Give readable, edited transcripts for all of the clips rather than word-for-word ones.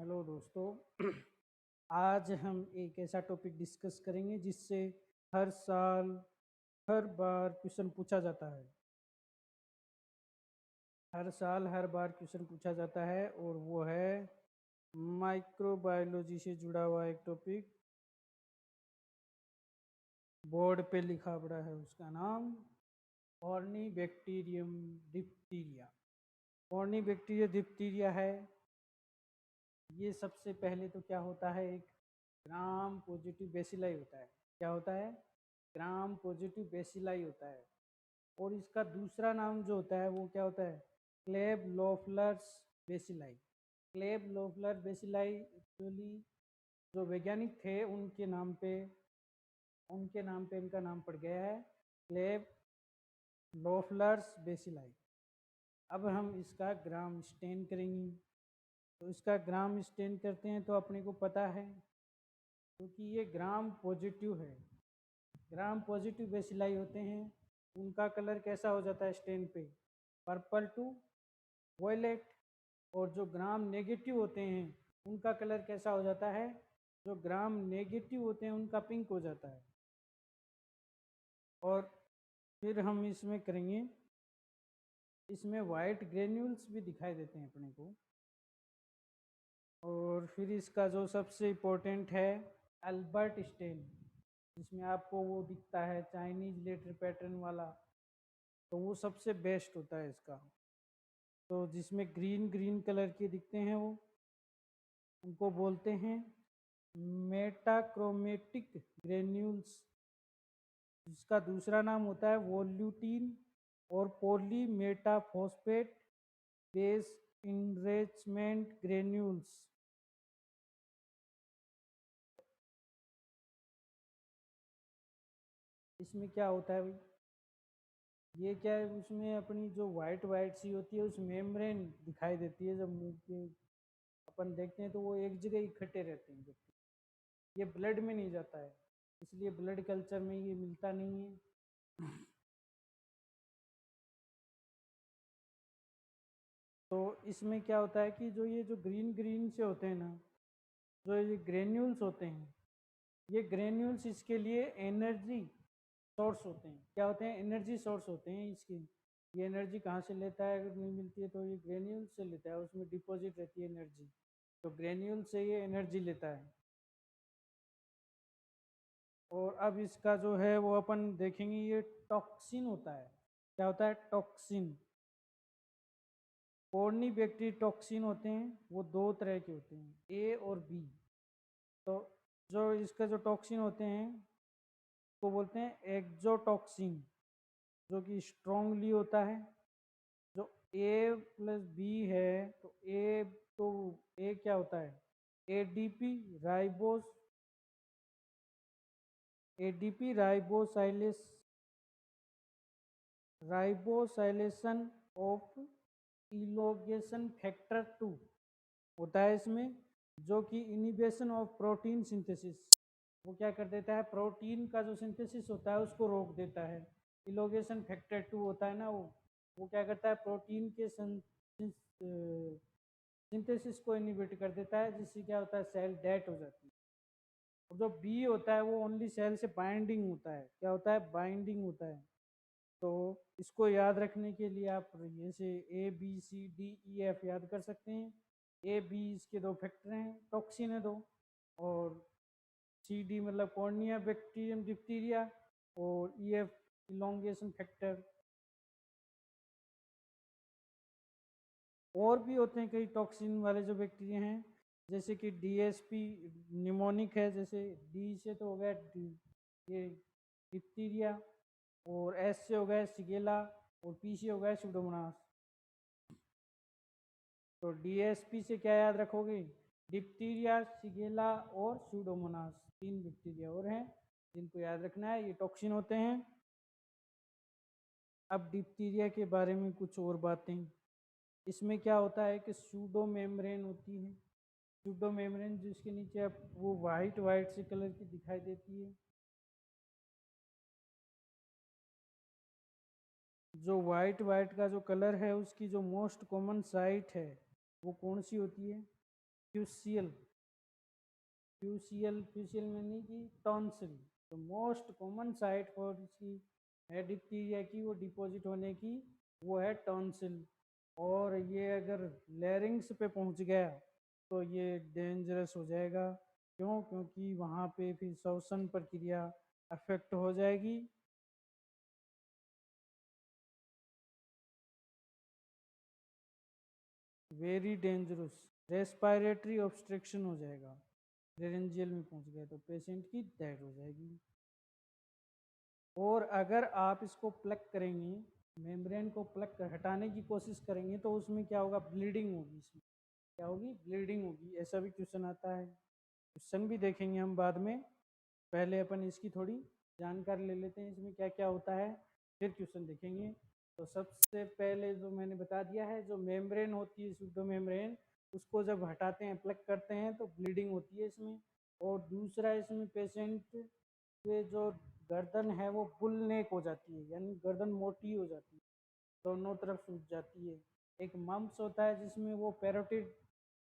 Hello दोस्तों। आज हम एक ऐसा टॉपिक डिस्कस करेंगे जिससे हर साल हर बार क्वेश्चन पूछा जाता है। हर साल हर बार क्वेश्चन पूछा जाता है और वो है माइक्रोबायोलॉजी से जुड़ा हुआ एक टॉपिक। बोर्ड पे लिखा पड़ा है, उसका नाम कॉर्नीबैक्टीरियम डिप्थीरिया। कॉर्नीबैक्टीरिया डिप्थीरिया है। ये सबसे पहले तो क्या होता है, एक ग्राम पॉजिटिव बेसिलाई होता है। क्या होता है? ग्राम पॉजिटिव बेसिलाई होता है। और इसका दूसरा नाम जो होता है वो क्या होता है? क्लेब लोफलर्स बेसिलाई। क्लेब लोफलर बेसिलाई एक्चुअली जो वैज्ञानिक थे उनके नाम पे इनका नाम पड़ गया है क्लेब लोफलर्स बेसिलाई। अब हम इसका ग्राम स्टेन करेंगे। तो इसका ग्राम स्टेन करते हैं तो अपने को पता है, क्योंकि ये ग्राम पॉजिटिव है। ग्राम पॉजिटिव बेसिलाई होते हैं, उनका कलर कैसा हो जाता है स्टेन पे? Purple to violet. और जो ग्राम नेगेटिव होते हैं उनका कलर कैसा हो जाता है? जो ग्राम नेगेटिव होते हैं उनका पिंक हो जाता है। और फिर हम इसमें करेंगे, इसमें वाइट ग्रेन्यूल्स भी दिखाई देते हैं अपने को। और फिर इसका जो सबसे इम्पोर्टेंट है अल्बर्ट स्टेन, जिसमें आपको वो दिखता है चाइनीज लेटर पैटर्न वाला, तो वो सबसे बेस्ट होता है इसका। तो जिसमें ग्रीन ग्रीन कलर के दिखते हैं वो, उनको बोलते हैं मेटाक्रोमेटिक ग्रेन्यूल्स, जिसका दूसरा नाम होता है वोल्यूटिन और पॉलीमेटाफॉस्फेट बेस इनरिचमेंट ग्रेन्यूल्स। इसमें क्या होता है भाई? ये क्या है, उसमें अपनी जो वाइट वाइट सी होती है उस मेम्ब्रेन दिखाई देती है। जब मुंह के अपन देखते हैं तो वो एक जगह इकट्ठे रहते हैं, जबकि ये ब्लड में नहीं जाता है, इसलिए ब्लड कल्चर में ये मिलता नहीं है। तो इसमें क्या होता है कि जो ग्रीन ग्रीन से होते हैं ना, जो ये ग्रेन्यूल्स होते हैं, ये ग्रेन्यूल्स इसके लिए एनर्जी सोर्स होते हैं। क्या होते हैं? एनर्जी सोर्स होते हैं इसके। ये एनर्जी कहाँ से लेता है? अगर नहीं मिलती है तो ये ग्रेन्यूल से लेता है, उसमें डिपॉजिट रहती है एनर्जी। तो ग्रेन्यूल से ये एनर्जी लेता है। और अब इसका जो है वो अपन देखेंगे, ये टॉक्सिन होता है। क्या होता है? टॉक्सिन। कॉर्नीबैक्टीरिया टॉक्सिन होते हैं, वो दो तरह के होते हैं, ए और बी। तो जो इसका जो टॉक्सिन होते हैं वो बोलते हैं एक्जोटॉक्सिन, जो कि स्ट्रांगली होता है। जो ए प्लस बी है, तो ए क्या होता है? ADP ribose, ADP ribosylation of elongation factor 2 होता है इसमें, जो कि इनिबिशन ऑफ प्रोटीन सिंथेसिस, वो क्या कर देता है? प्रोटीन का जो सिंथेसिस होता है उसको रोक देता है। इलोगेशन फैक्टर 2 होता है ना, वो क्या करता है? प्रोटीन के सिंथेसिस को इनिबिट कर देता है, जिससे क्या होता है? सेल डेथ हो जाती है। और जो बी होता है वो ओनली सेल से बाइंडिंग होता है। क्या होता है? बाइंडिंग होता है। तो इसको याद रखने के लिए आप जैसे A B C D E F याद कर सकते हैं। ए बी इसके दो फैक्टर हैं, टॉक्सिन है दो। और सी डी मतलब कॉर्निया बैक्टीरियम डिप्थीरिया। और ई एफ इलोंगेशन फैक्टर। और भी होते हैं कई टॉक्सिन वाले जो बैक्टीरिया हैं, जैसे कि डीएसपी निमोनिक है, जैसे डी से तो हो गया ये डिप्थीरिया, और एस से हो गया सिगेला, और पी से हो गया सुडोमोनास। तो डीएसपी से क्या याद रखोगे? डिप्थीरिया, सिगेला और सुडोमोनास, तीन बैक्टीरिया और हैं जिनको याद रखना है, ये टॉक्सिन होते हैं। अब डिप्थीरिया के बारे में कुछ और बातें। इसमें क्या होता है कि सूडो मेम्ब्रेन होती है। सूडो मेम्ब्रेन जिसके नीचे आप वो वाइट वाइट से कलर की दिखाई देती है। जो वाइट वाइट का जो कलर है उसकी जो मोस्ट कॉमन साइट है वो कौन सी होती है? फ्यूसियल, फ्यूसियल यानी कि टॉन्सिल। तो मोस्ट कॉमन साइट फॉर इसकी है डिप्टीरिया की, वो डिपॉजिट होने की, वो है टॉन्सिल। और ये अगर लैरिंग्स पे पहुंच गया तो ये डेंजरस हो जाएगा। क्यों? क्योंकि वहाँ पे फिर श्वसन प्रक्रिया अफेक्ट हो जाएगी। वेरी डेंजरस, रेस्पिरेटरी ऑब्स्ट्रक्शन हो जाएगा। लेरेंजियल में पहुंच गया तो पेशेंट की डेथ हो जाएगी। और अगर आप इसको प्लग करेंगे, मेम्ब्रेन को प्लग कर हटाने की कोशिश करेंगे, तो उसमें क्या होगा? ब्लीडिंग होगी। इसमें क्या होगी? ब्लीडिंग होगी। ऐसा भी क्वेश्चन आता है। क्वेश्चन भी देखेंगे हम बाद में, पहले अपन इसकी थोड़ी जानकारी ले लेते हैं इसमें क्या क्या होता है, फिर क्वेश्चन देखेंगे। तो सबसे पहले जो मैंने बता दिया है, जो मेम्ब्रेन होती है सूडो मेम्ब्रेन, उसको जब हटाते हैं, प्लग करते हैं, तो ब्लीडिंग होती है इसमें। और दूसरा, इसमें पेशेंट के जो गर्दन है वो बुल नेक हो जाती है, यानी गर्दन मोटी हो जाती है, दोनों तरफ सूज जाती है। एक मम्प्स होता है जिसमें वो पैरोटिड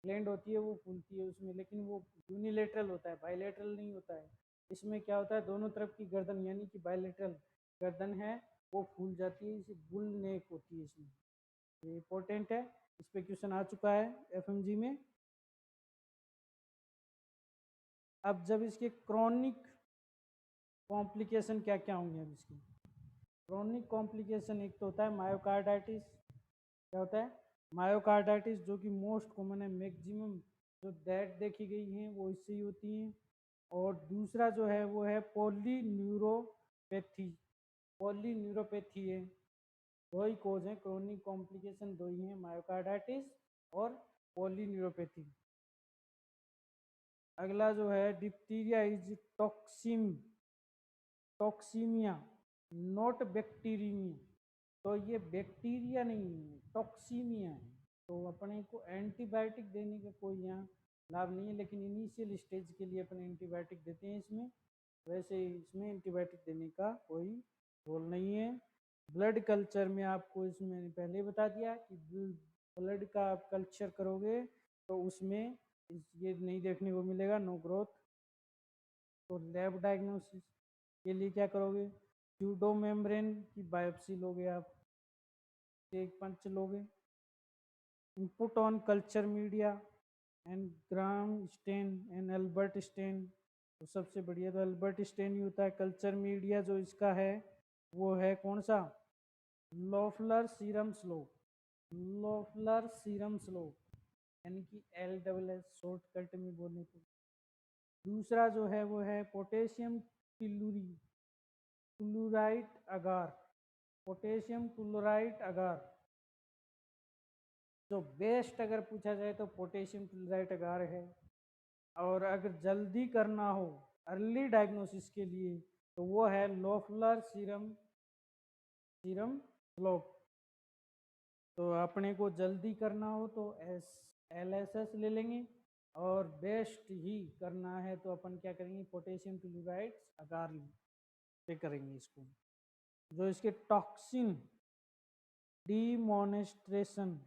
ग्लैंड होती है, वो फूलती है उसमें, लेकिन वो यूनिलेटरल होता है, बाइलेटरल नहीं होता है। इसमें क्या होता है? दोनों तरफ की गर्दन, यानी कि बाइलेटरल गर्दन है, वो फूल जाती है, इसे बुल नेक होती है इसमें। ये इंपॉर्टेंट है, इस पे क्वेश्चन आ चुका है एफएमजी में। अब जब इसके क्रॉनिक कॉम्प्लिकेशन क्या क्या होंगे, अब इसकी क्रॉनिक कॉम्प्लिकेशन, एक तो होता है मायोकार्डाइटिस। क्या होता है? मायोकार्डाइटिस, जो कि मोस्ट कॉमन है, मैक्सिमम जो डेथ देखी गई हैं वो इससे ही होती हैं। और दूसरा जो है वो है पॉलीन्यूरोपैथी। पॉलीन्यूरोपैथी है, दो ही कोज हैं, क्रोनिक कॉम्प्लिकेशन दो ही हैं, मायोकार्डाइटिस और पॉलीन्यूरोपैथी। अगला जो है diphtheria is toxaemia, not bacteraemia. तो ये बैक्टीरिया नहीं है, टॉक्सीमिया है। तो अपने को एंटीबायोटिक देने का कोई यहाँ लाभ नहीं है, लेकिन इनिशियल स्टेज के लिए अपन एंटीबायोटिक देते हैं इसमें। वैसे इसमें एंटीबायोटिक देने का कोई रोल नहीं है। ब्लड कल्चर में आपको इसमें पहले बता दिया कि ब्लड का आप कल्चर करोगे तो उसमें ये नहीं देखने को मिलेगा, नो ग्रोथ। तो लैब डायग्नोसिस के लिए क्या करोगे? स्यूडो मेम्ब्रेन की बायोप्सी लोगे आप, एक पंच लोगे। Input on culture media and Gram stain and Albert stain. तो सबसे बढ़िया तो एल्बर्ट स्टेन ही होता है। कल्चर मीडिया जो इसका है वो है कौन सा? Loeffler serum slope, Loeffler serum slope, यानी कि LSS शॉर्टकट में बोले तो। दूसरा जो है वो है पोटेशियम क्लोराइड अगार, पोटेशियम क्लोराइड अगार। जो बेस्ट अगर पूछा जाए तो पोटेशियम क्लोराइड अगार है। और अगर जल्दी करना हो अर्ली डायग्नोसिस के लिए तो वो है लोफलर सीरम स्लोप। तो अपने को जल्दी करना हो तो LSS ले लेंगे, और बेस्ट ही करना है तो अपन क्या करेंगे? पोटेशियम क्लोराइड अगार पे करेंगे इसको। जो इसके टॉक्सिन डीमोनेस्ट्रेशन,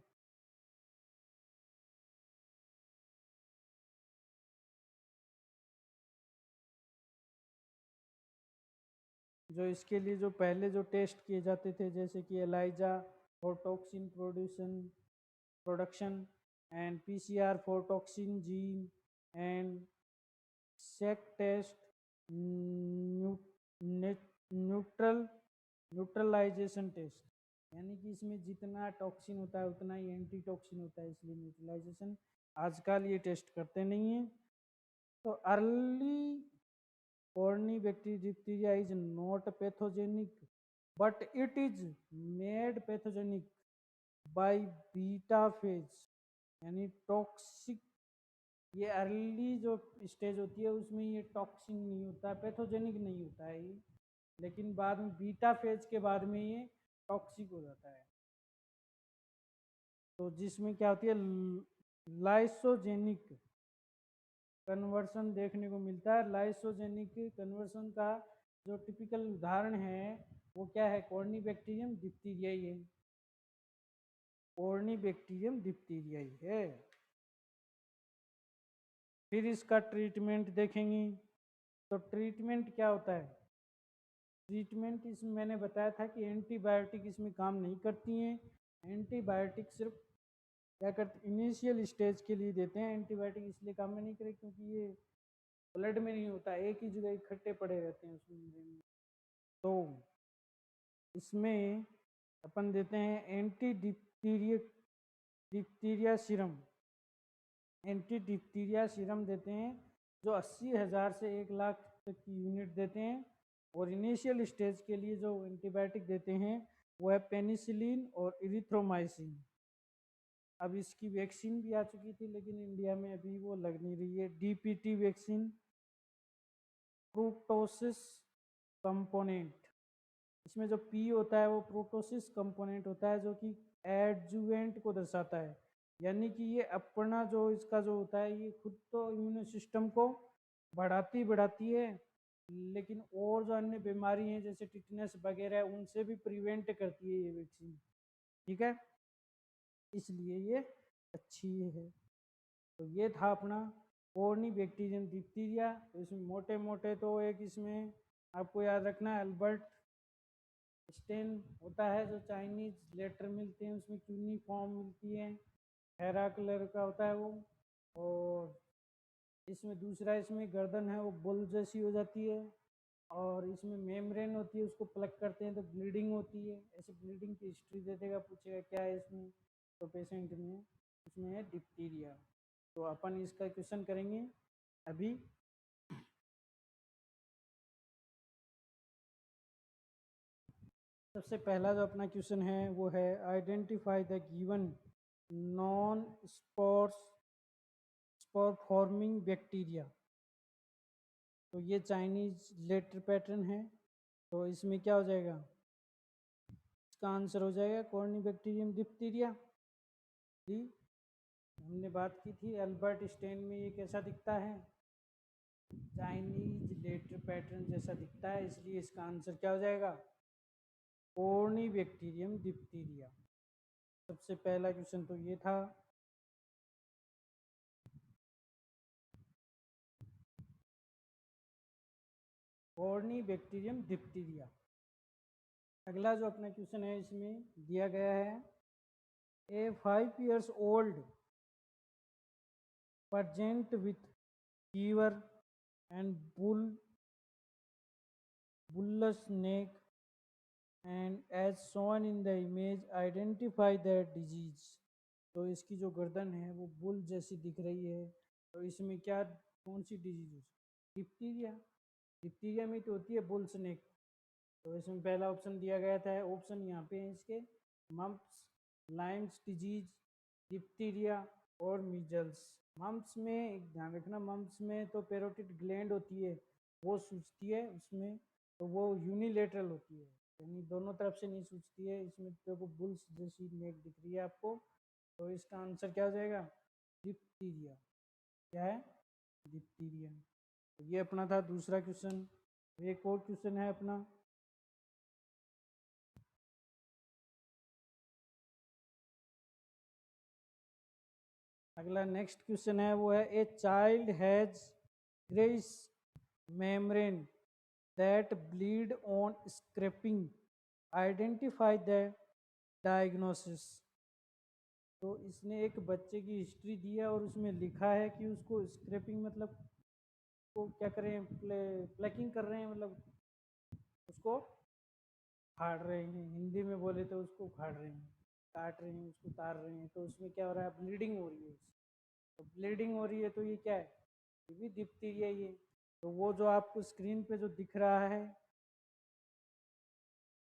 जो इसके लिए जो पहले जो टेस्ट किए जाते थे, जैसे कि ELISA for toxin production and PCR for toxin gene and sec test, neutralisation test, यानी कि इसमें जितना टॉक्सिन होता है उतना ही एंटी टॉक्सिन होता है, इसलिए न्यूट्रलाइजेशन आजकल ये टेस्ट करते नहीं है। तो early Corynebacteriaceae diphtheria is not pathogenic, but it is made pathogenic by beta phase, यानी टॉक्सिक। ये अर्ली जो स्टेज होती है उसमें ये टॉक्सिन नहीं होता है, पैथोजेनिक नहीं होता है ये, लेकिन बाद में बीटा फेज के बाद में ये टॉक्सिक हो जाता है। तो जिसमें क्या होती है? लाइसोजेनिक कन्वर्सन देखने को मिलता है। लाइसोजेनिक कन्वर्सन का जो टिपिकल उदाहरण है वो क्या है? कॉर्नीबैक्टीरियम डिप्टीरिया ही है, कॉर्नीबैक्टीरियम डिप्टीरिया ही है। फिर इसका ट्रीटमेंट देखेंगे। तो ट्रीटमेंट क्या होता है? ट्रीटमेंट इसमें मैंने बताया था कि एंटीबायोटिक इसमें काम नहीं करती हैं। एंटीबायोटिक सिर्फ क्या करते, इनिशियल स्टेज के लिए देते हैं। एंटीबायोटिक इसलिए काम में नहीं करे क्योंकि ये ब्लड में नहीं होता, एक ही जगह इकट्ठे पड़े रहते हैं उसमें। तो इसमें अपन देते हैं anti diphtheria serum. Anti diphtheria serum देते हैं जो 80,000 से 1 लाख तक की यूनिट देते हैं। और इनिशियल स्टेज के लिए जो एंटीबायोटिक देते हैं वो है पेनिसिलिन और इरिथ्रोमाइसिन। अब इसकी वैक्सीन भी आ चुकी थी लेकिन इंडिया में अभी वो लग नहीं रही है। DPT vaccine, pertussis component. इसमें जो पी होता है वो प्रोटोसिस कंपोनेंट होता है जो कि एडजुवेंट को दर्शाता है, यानी कि ये अपना जो इसका जो होता है ये खुद तो इम्यून सिस्टम को बढ़ाती है, लेकिन और जो अन्य बीमारी हैं जैसे टिटनेस वगैरह उनसे भी प्रिवेंट करती है ये वैक्सीन। ठीक है, इसलिए ये अच्छी है। तो ये था अपना कोर्नी बैक्टीरियम डिप्टीरिया। तो इसमें मोटे मोटे तो एक इसमें आपको याद रखना है अल्बर्ट स्टेन होता है जो चाइनीज लेटर मिलते हैं उसमें क्यूनी फॉर्म मिलती है, हरा कलर का होता है वो। और इसमें दूसरा इसमें गर्दन है वो बुल जैसी हो जाती है। और इसमें मेम्ब्रेन होती है, उसको प्लग करते हैं तो ब्लीडिंग होती है। ऐसे ब्लीडिंग की हिस्ट्री दे देगा, पूछेगा क्या है इसमें, तो पेशेंट में इसमें है डिप्टीरिया। तो अपन इसका क्वेश्चन करेंगे अभी। सबसे पहला जो अपना क्वेश्चन है वो है identify the given non spore forming bacteria. तो ये चाइनीज लेटर पैटर्न है, तो इसमें क्या हो जाएगा, इसका आंसर हो जाएगा कॉर्नी बैक्टीरियम डिप्टीरिया। डी, हमने बात की थी अल्बर्ट स्टेन में ये कैसा दिखता है, चाइनीज लेटर पैटर्न जैसा दिखता है, इसलिए इसका आंसर क्या हो जाएगा कॉर्नी बैक्टीरियम डिप्टीरिया। सबसे पहला क्वेश्चन तो ये था। Corny bacterium diphtheria. अगला जो अपना क्वेश्चन है इसमें दिया गया है ए 5 years old present with fever and bullous neck and as shown in the image identify the disease। तो इसकी जो गर्दन है वो बुल जैसी दिख रही है, तो इसमें क्या कौन सी डिजीज है, डिप्टीरिया। डिप्टीरिया में तो होती है बुल स्नेक। तो इसमें पहला ऑप्शन दिया गया था, ऑप्शन यहाँ पे है इसके, मम्प्स, लाइम्स डिजीज, डिप्टीरिया और मीजल्स। मम्प्स में एक ध्यान रखना, मम्प्स में तो पेरोटिड ग्लैंड होती है वो सूजती है उसमें, तो वो यूनिलेटरल होती है यानी दोनों तरफ से नहीं सूजती है। इसमें तो वो बुल्स जैसी नेक दिख रही है आपको, तो इसका आंसर क्या हो जाएगा डिप्टीरिया। क्या है डिप्टीरिया। तो ये अपना था दूसरा क्वेश्चन। एक और क्वेश्चन है अपना, अगला नेक्स्ट क्वेश्चन है वो है a child has greyish membrane that bleed on scraping identify the diagnosis. तो इसने एक बच्चे की हिस्ट्री दी है और उसमें लिखा है कि उसको स्क्रैपिंग मतलब को क्या करें, प्लकिंग कर रहे हैं, मतलब उसको फाड़ रहे हैं, हिंदी में बोले तो उसको फाड़ रहे हैं, काट रहे हैं, उसको तार रहे हैं। तो उसमें क्या हो रहा है, ब्लीडिंग हो रही है। तो ब्लीडिंग हो रही है तो ये क्या है, ये भी डिप्टीरिया ही है। तो वो जो आपको स्क्रीन पे जो दिख रहा है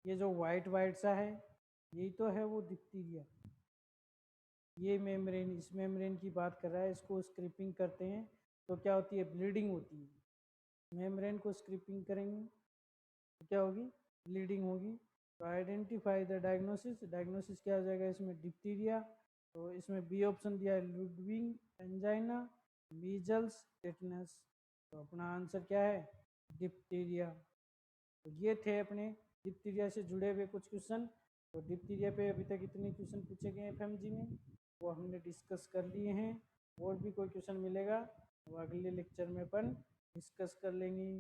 ये जो वाइट वाइट सा है यही तो है वो डिप्टीरिया। ये मेम्ब्रेन, इस मेम्ब्रेन की बात कर रहा है, इसको स्क्रिपिंग करते हैं तो क्या होती है, ब्लीडिंग होती है। मेम्ब्रेन को स्क्रिपिंग करेंगे तो क्या होगी, ब्लीडिंग होगी। तो आइडेंटिफाई द डायग्नोसिस, डायग्नोसिस क्या हो जाएगा इसमें डिप्टीरिया। तो इसमें बी ऑप्शन दिया है लुडविग एंजाइना, मीजल्स, टेटनस। तो अपना आंसर क्या है डिप्टीरिया। तो ये थे अपने डिप्टीरिया से जुड़े हुए कुछ क्वेश्चन। तो डिप्टीरिया पे अभी तक इतने क्वेश्चन पूछे गए एफएमजी में वो हमने डिस्कस कर लिए हैं। और भी कोई क्वेश्चन मिलेगा अब अगले लेक्चर में अपन डिस्कस कर लेंगे।